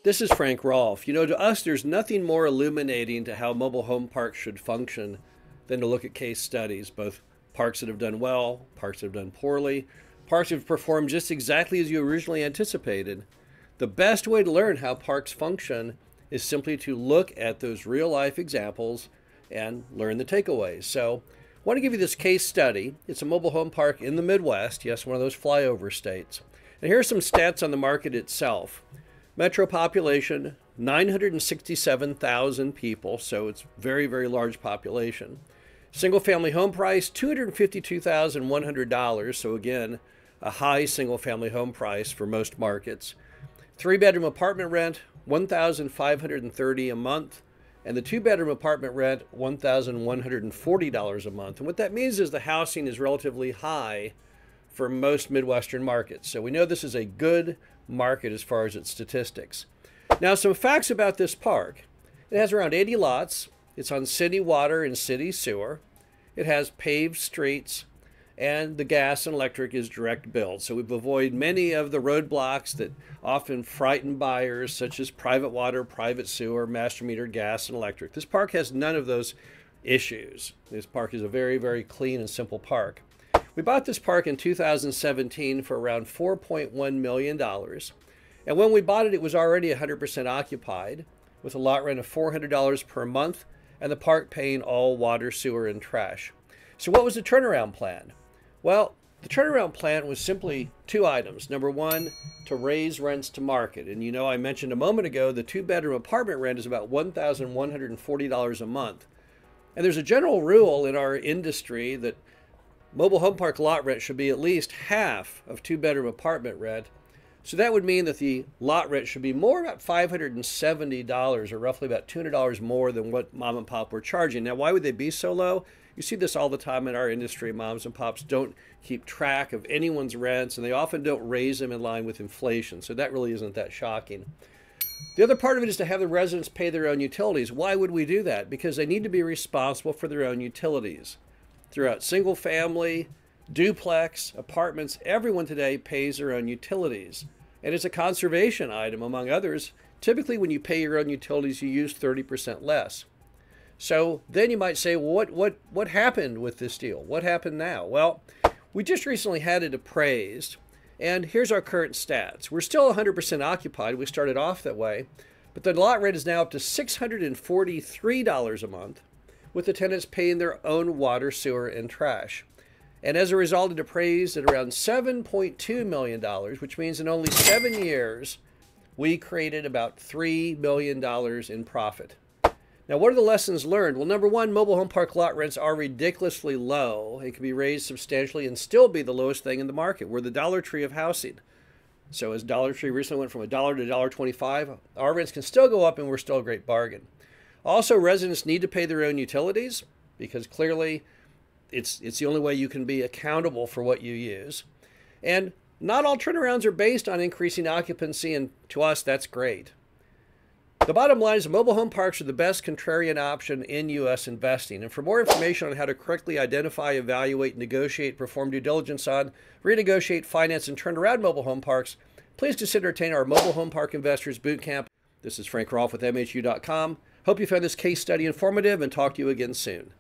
This is Frank Rolfe. You know, to us, there's nothing more illuminating to how mobile home parks should function than to look at case studies, both parks that have done well, parks that have done poorly, parks that have performed just exactly as you originally anticipated. The best way to learn how parks function is simply to look at those real-life examples and learn the takeaways. So I want to give you this case study. It's a mobile home park in the Midwest, yes, one of those flyover states. And here are some stats on the market itself. Metro population, 967,000 people, so it's very, very large population. Single-family home price, $252,100, so again, a high single-family home price for most markets. Three-bedroom apartment rent, $1,530 a month, and the two-bedroom apartment rent, $1,140 a month. And what that means is the housing is relatively high for most Midwestern markets. So we know this is a good market as far as its statistics. Now, some facts about this park. It has around 80 lots. It's on city water and city sewer. It has paved streets, and the gas and electric is direct billed. So we've avoided many of the roadblocks that often frighten buyers, such as private water, private sewer, master meter gas and electric. This park has none of those issues. This park is a very, very clean and simple park. We bought this park in 2017 for around $4.1 million. And when we bought it, it was already 100% occupied with a lot rent of $400 per month and the park paying all water, sewer, and trash. So what was the turnaround plan? Well, the turnaround plan was simply two items. Number one, to raise rents to market. And you know, I mentioned a moment ago, the two-bedroom apartment rent is about $1,140 a month. And there's a general rule in our industry that mobile home park lot rent should be at least half of two-bedroom apartment rent. So that would mean that the lot rent should be more about $570, or roughly about $200 more than what mom and pop were charging. Now, why would they be so low? You see this all the time in our industry. Moms and pops don't keep track of anyone's rents, and they often don't raise them in line with inflation. So that really isn't that shocking. The other part of it is to have the residents pay their own utilities. Why would we do that? Because they need to be responsible for their own utilities. Throughout single family, duplex, apartments, everyone today pays their own utilities. And it's a conservation item, among others. Typically, when you pay your own utilities, you use 30% less. So then you might say, well, what happened with this deal? What happened now? Well, we just recently had it appraised, and here's our current stats. We're still 100% occupied. We started off that way, but the lot rent is now up to $643 a month, with the tenants paying their own water, sewer, and trash. And as a result, it appraised at around $7.2 million, which means in only 7 years, we created about $3 million in profit. Now, what are the lessons learned? Well, number one, mobile home park lot rents are ridiculously low. It can be raised substantially and still be the lowest thing in the market. We're the Dollar Tree of housing. So as Dollar Tree recently went from $1 to $1.25, our rents can still go up and we're still a great bargain. Also, residents need to pay their own utilities because clearly it's the only way you can be accountable for what you use. And not all turnarounds are based on increasing occupancy, and to us, that's great. The bottom line is mobile home parks are the best contrarian option in U.S. investing. And for more information on how to correctly identify, evaluate, negotiate, perform due diligence on, renegotiate, finance, and turn around mobile home parks, please consider attending our Mobile Home Park Investors Bootcamp. This is Frank Rolfe with MHU.com. Hope you found this case study informative and talk to you again soon.